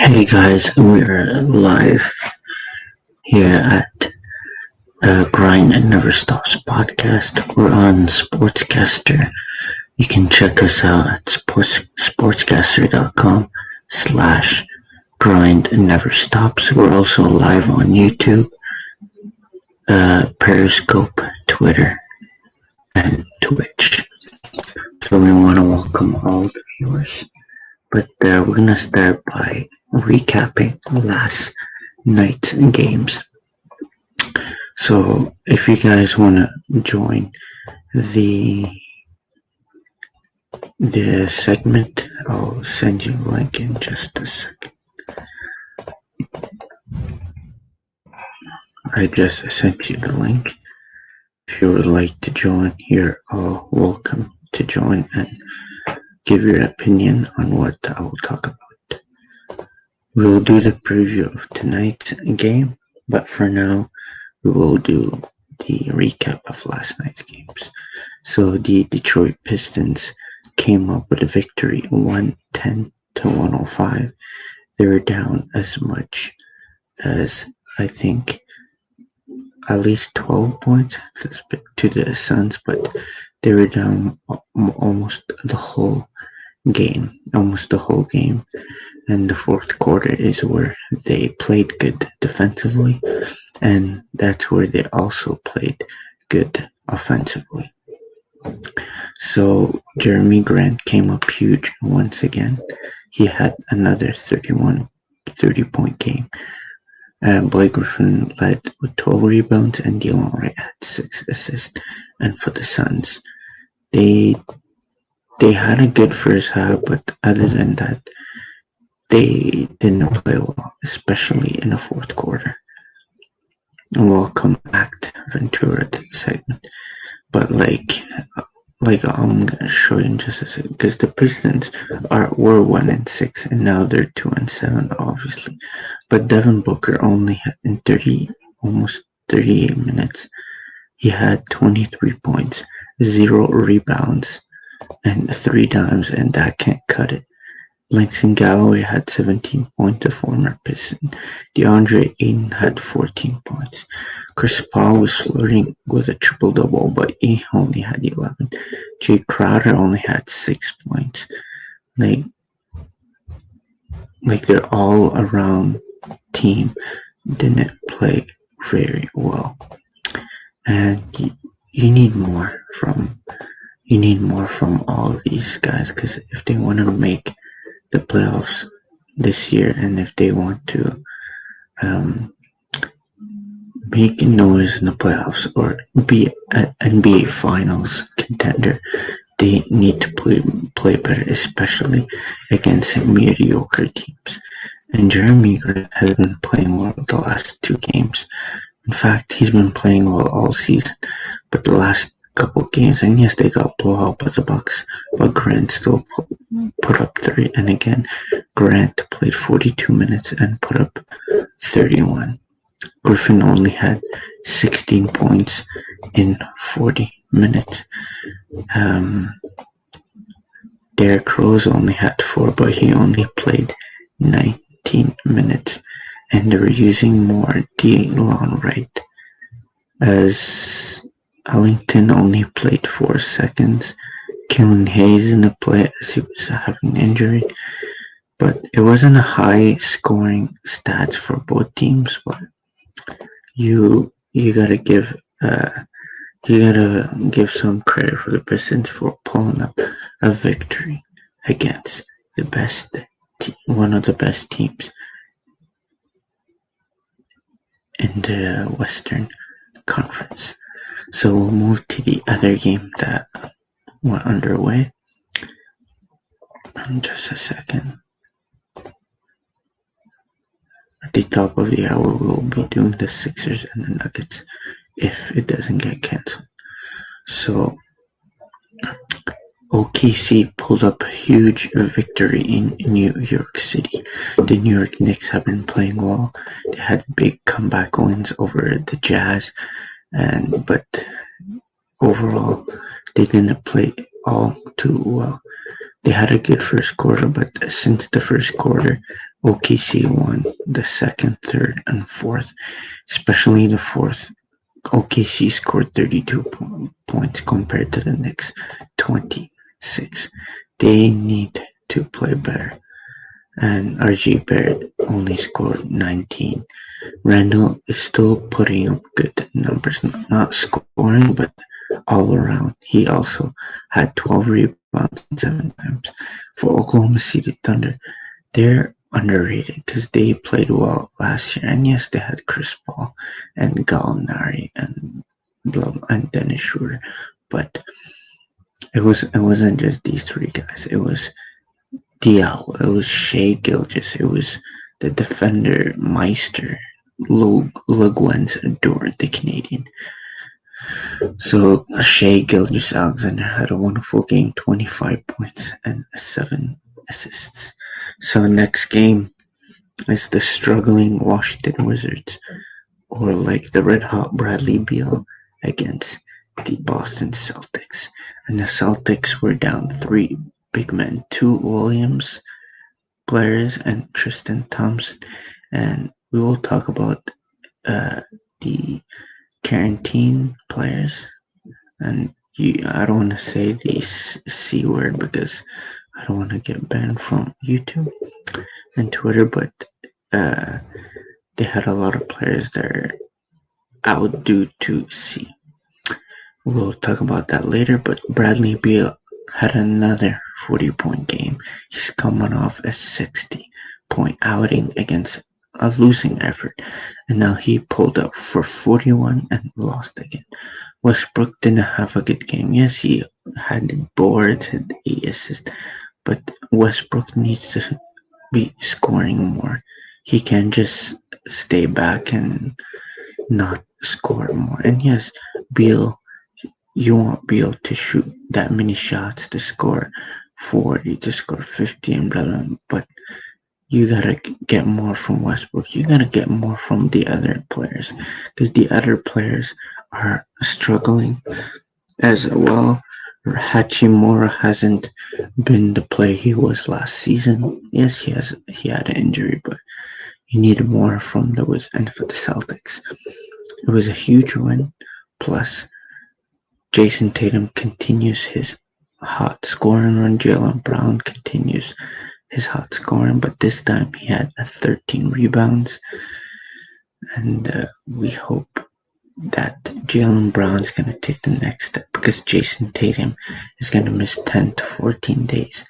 Hey guys, we're live here at Grind and Never Stops podcast. We're on Sportscaster. You can check us out at sportscaster.com/grind and never stops. We're also live on YouTube, Periscope, Twitter, and Twitch. So we want to welcome all the viewers. But we're going to start by recapping last night's games. So if you guys want to join the segment, I'll send you a link in just a second. I just sent you the link. If you would like to join, you're all welcome to join and give your opinion on what I will talk about. We'll do the preview of tonight's game, but for now, we will do the recap of last night's games. So the Detroit Pistons came up with a victory 110-105. They were down as much as, I think, at least 12 points to the Suns, but they were down almost the whole game. And the fourth quarter is where they played good defensively, and that's where they also played good offensively. So Jeremy Grant came up huge once again. He had another 30-point game. Blake Griffin led with 12 rebounds, and Delon Wright had 6 assists. And for the Suns, they had a good first half, but other than that, they didn't play well, especially in the fourth quarter. Welcome back to Ventura to the segment. But like I'm gonna show you in just a second, because the Pistons were 1-6 and now they're 2-7, obviously. But Devin Booker only had in almost 38 minutes, he had 23 points, 0 rebounds, and 3 dimes, and that can't cut it. Langston Galloway had 17 points, the former Piston. DeAndre Ayton had 14 points. Chris Paul was flirting with a triple-double, but he only had 11. Jay Crowder only had 6 points. Like their all-around team didn't play very well. And you need more from all of these guys, because if they want to make the playoffs this year, and if they want to make noise in the playoffs or be an NBA Finals contender, they need to play better, especially against mediocre teams. And Jeremy Grant has been playing well the last 2 games. In fact, he's been playing well all season, but the last couple games, and yes, they got blown out by the Bucks, but Grant still put up 30. And again, Grant played 42 minutes and put up 31. Griffin only had 16 points in 40 minutes. Derrick Rose only had 4, but he only played 19 minutes. And they were using more Delon Wright, as Ellington only played 4 seconds. Killian Hayes in the play as he was having an injury. But it wasn't a high scoring stats for both teams, but you gotta give some credit for the Pistons for pulling up a victory against one of the best teams in the Western Conference. So we'll move to the other game that went underway in just a second. At the top of the hour, we'll be doing the Sixers and the Nuggets if it doesn't get canceled. So OKC pulled up a huge victory in New York City. The New York Knicks have been playing well. They had big comeback wins over the Jazz, but overall they didn't play all too well. They had a good first quarter, but since the first quarter, OKC won the second, third, and fourth, especially the fourth. OKC scored 32 points compared to the Knicks 26. They need to play better. And RJ Barrett only scored 19. Randall is still putting up good numbers, not scoring, but all around. He also had 12 rebounds and 7 times. For Oklahoma City Thunder, they're underrated because they played well last year. And yes, they had Chris Paul and Gallinari and and Dennis Schroeder, but it wasn't just these three guys. It was Diallo, it was Shai Gilgeous, it was the defender Meister, Legwens the Canadian. So Shai Gilgeous-Alexander had a wonderful game, 25 points and 7 assists. So next game is the struggling Washington Wizards, or like the red hot Bradley Beal, against the Boston Celtics. And the Celtics were down 3 big men, 2 Williams players and Tristan Thompson. And we will talk about the quarantine players. And I don't want to say the C word because I don't want to get banned from YouTube and Twitter, but they had a lot of players that are out due to C. We'll talk about that later, but Bradley Beal had another 40-point game. He's coming off a 60-point outing against a losing effort, and now he pulled up for 41 and lost again. Westbrook didn't have a good game. Yes, he had boards and 8 assists, but Westbrook needs to be scoring more. He can't just stay back and not score more. And yes, Beal, you want Beal to shoot that many shots to score 40, to score 50 and blah, blah, but you gotta get more from Westbrook. You gotta get more from the other players because the other players are struggling as well. Hachimura hasn't been the player he was last season. Yes, he had an injury, but you need more from the Wizards and for the Celtics. It was a huge win. Plus, Jason Tatum continues his hot scoring run. Jaylen Brown continues his hot scoring, but this time he had 13 rebounds. And we hope that Jaylen Brown's going to take the next step because Jason Tatum is going to miss 10 to 14 days,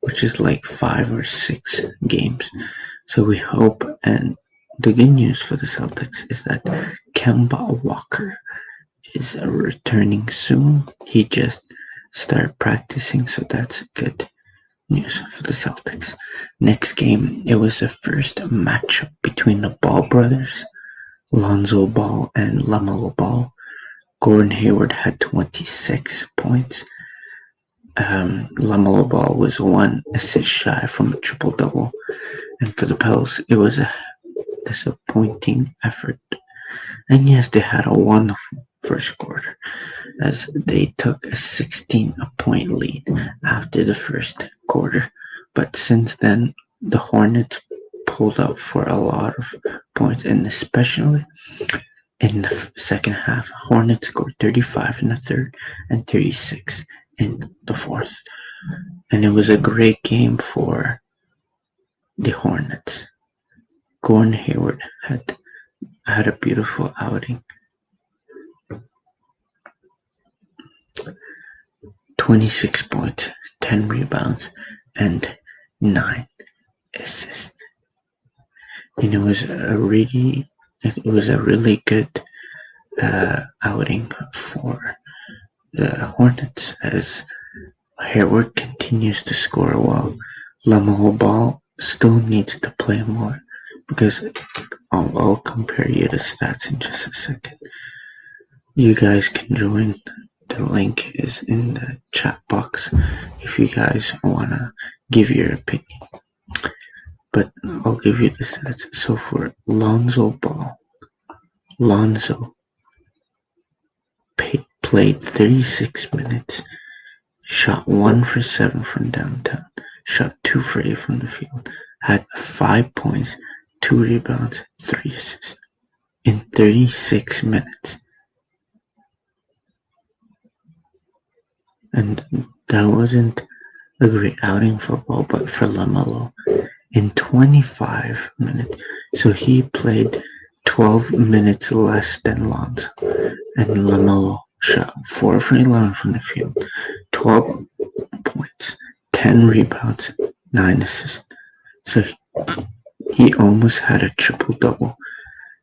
which is like 5 or 6 games. So we hope, and the good news for the Celtics is that Kemba Walker is returning soon. He just started practicing, so that's good news for the Celtics. Next game, it was the first matchup between the Ball brothers, Lonzo Ball and LaMelo Ball. Gordon Hayward had 26 points. LaMelo Ball was 1 assist shy from a triple-double. And for the Pels, it was a disappointing effort. And yes, they had a wonderful first quarter as they took a 16-point lead after the first quarter. But since then, the Hornets pulled up for a lot of points, and especially in the second half, Hornets scored 35 in the third and 36 in the fourth. And it was a great game for the Hornets. Gordon Hayward had a beautiful outing. 26 points, 10 rebounds, and 9 assists. And it was a really good outing for the Hornets as Hayward continues to score well. LaMelo Ball still needs to play more because I'll compare you the stats in just a second. You guys can join. The link is in the chat box if you guys want to give your opinion. But I'll give you the stats. So for Lonzo Ball, Lonzo played 36 minutes, shot 1 for 7 from downtown, shot 2 for 8 from the field, had 5 points, 2 rebounds, 3 assists in 36 minutes. And that wasn't a great outing for Ball, but for LaMelo, in 25 minutes. So he played 12 minutes less than Lonzo, and LaMelo shot 4 for 11 from the field, 12 points, 10 rebounds, 9 assists. So he almost had a triple-double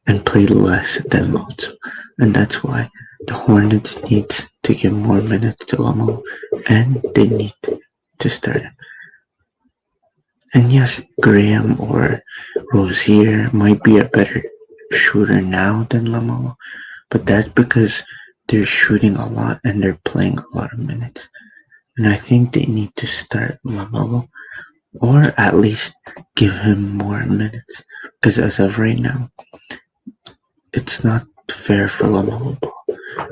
and played less than Lonzo. And that's why the Hornets need to give more minutes to LaMelo, and they need to start him. And yes, Graham or Rozier might be a better shooter now than LaMelo, but that's because they're shooting a lot and they're playing a lot of minutes. And I think they need to start LaMelo, or at least give him more minutes, because as of right now, it's not fair for LaMelo Ball,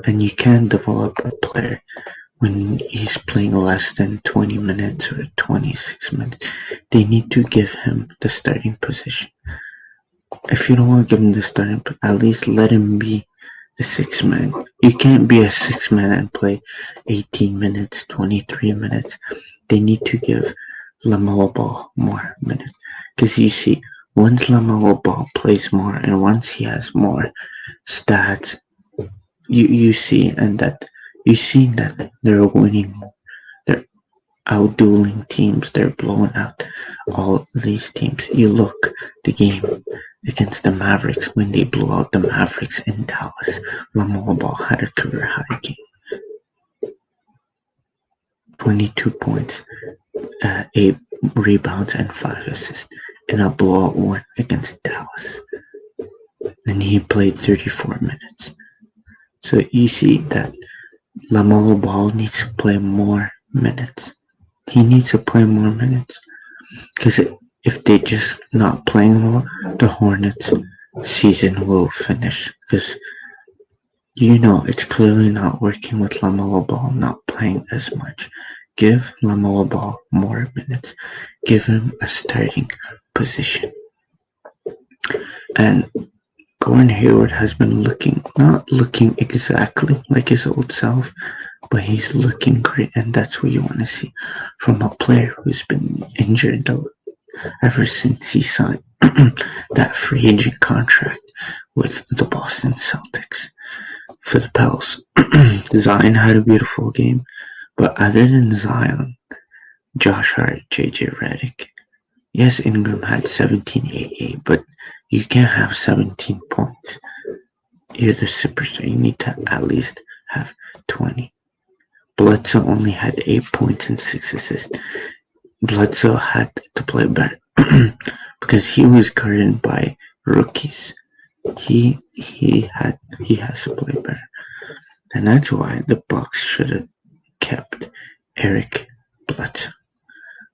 and you can't develop a player when he's playing less than 20 minutes or 26 minutes. They need to give him the starting position. If you don't want to give him the starting, at least let him be the 6th man. You can't be a 6th man and play 18 minutes, 23 minutes. They need to give LaMelo Ball more minutes. Because you see, once LaMelo Ball plays more and once he has more stats, you see that they're winning more. They're outdueling teams. They're blowing out all these teams. You look the game against the Mavericks when they blew out the Mavericks in Dallas. LaMelo Ball had a career high game. 22 points, 8 rebounds, and 5 assists in a blowout win against Dallas. And he played 34 minutes. So you see that LaMelo Ball needs to play more minutes. He needs to play more minutes. Because if they're just not playing well, the Hornets season will finish. Because it's clearly not working with LaMelo Ball not playing as much. Give LaMelo Ball more minutes. Give him a starting position. And Gordon Hayward has been not looking exactly like his old self, but he's looking great, and that's what you want to see from a player who's been injured ever since he signed that free agent contract with the Boston Celtics. For the Pels, Zion had a beautiful game, but other than Zion, Josh Hart, JJ Redick, yes, Ingram had 17-8-8, but you can't have 17 points. You're the superstar. You need to at least have 20. Bledsoe only had 8 points and 6 assists. Bledsoe had to play better because he was guarded by rookies. He has to play better, and that's why the Bucks should have kept Eric Bledsoe.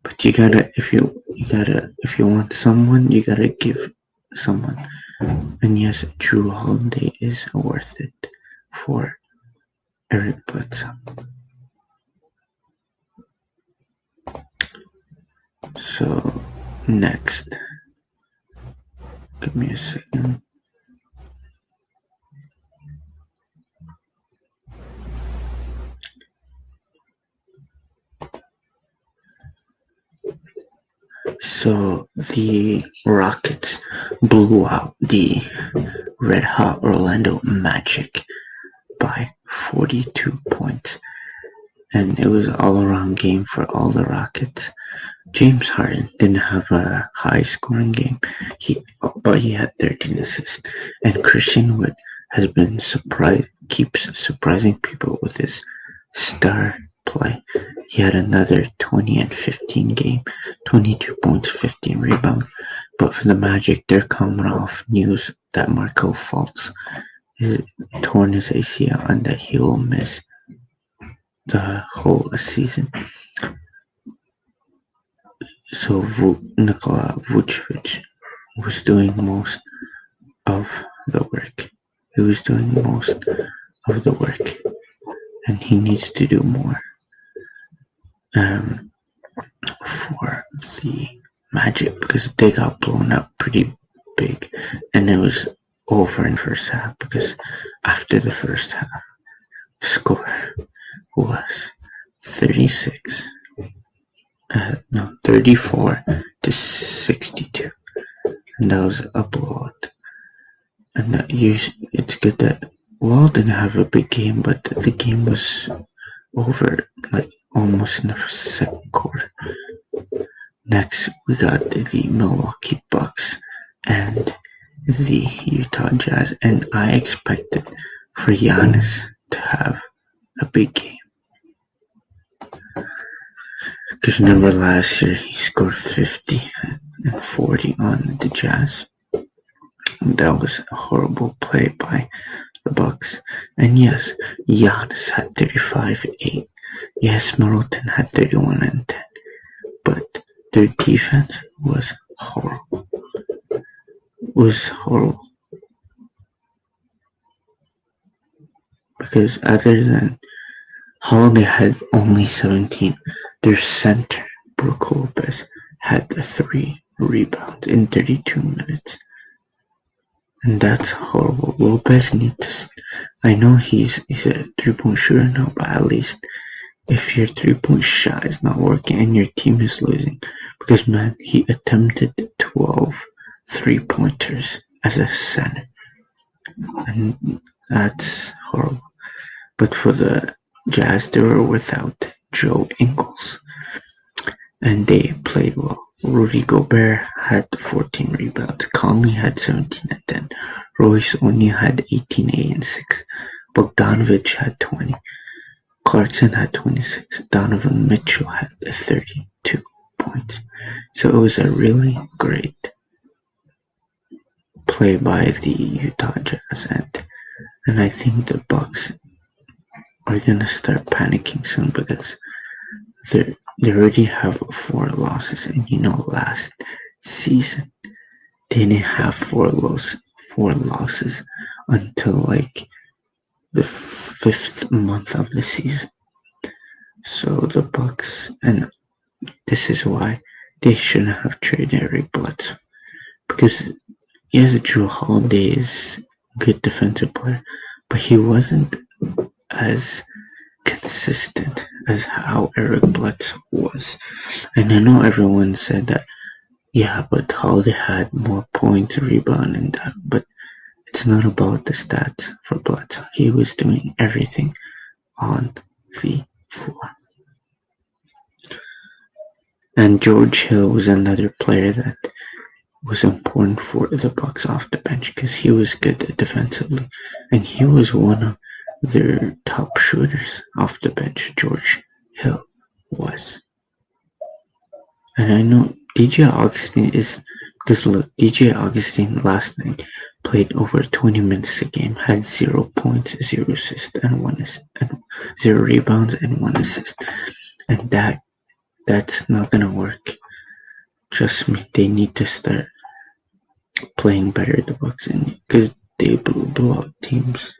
But if you want someone, you gotta give someone. And yes, Jrue Holiday is worth it for Eric Bledsoe. So next, give me a second. So the Rockets blew out the red hot Orlando Magic by 42 points, and it was all around game for all the Rockets. James Harden didn't have a high scoring game, but he had 13 assists, and Christian Wood has been keeps surprising people with his star play. He had another 20 and 15 game, 22 points, 15 rebounds. But for the Magic, they're coming off news that Markelle Fultz has torn his ACL and that he will miss the whole season. So Nikola Vucevic was doing most of the work. He was doing most of the work, and he needs to do more for the Magic because they got blown up pretty big, and it was over in the first half because after the first half, the score was 36. No, 34-62, and that was a blowout. And it's good that Wall didn't have a big game, but the game was over like almost in the second quarter. Next, we got the Milwaukee Bucks and the Utah Jazz, and I expected for Giannis to have a big game. Because remember last year he scored 50 and 40 on the Jazz. And that was a horrible play by the Bucks. And yes, Giannis had 35-8. Yes, Middleton had 31 and 10. But their defense was horrible. Because other than Holiday had only 17, their center, Brook Lopez, had 3 rebounds in 32 minutes. And that's horrible. Lopez needs to. I know he's a 3-point shooter now, but at least if your 3-point shot is not working and your team is losing, because man, he attempted 12 3-pointers as a center, and that's horrible. But for the Jazz, they were without Joe Ingles, and they played well. Rudy Gobert had 14 rebounds, Conley had 17 and 10, Royce O'Neal had 18, 8 and 6, Bogdanovich had 20, Clarkson had 26, Donovan Mitchell had 32 points. So it was a really great play by the Utah Jazz, and I think the Bucks are gonna start panicking soon because they already have 4 losses, and last season they didn't have 4 losses until like the 5th month of the season. So the Bucks, and this is why they shouldn't have traded Eric Bledsoe, because yes, Jrue Holiday is a good defensive player, but he wasn't as consistent as how Eric Bledsoe was. And I know everyone said that, yeah, but Holiday had more points, rebound, and that, but it's not about the stats for Bledsoe. He was doing everything on the floor. And George Hill was another player that was important for the Bucks off the bench because he was good defensively, and he was one of their top shooters off the bench. George Hill was. And I know DJ Augustine is, because look, DJ Augustine last night played over 20 minutes a game, had 0 points, 0 assists, and 0 rebounds and 1 assist. And that's not gonna work. Trust me, they need to start playing better, the Bucks, because they blew out teams.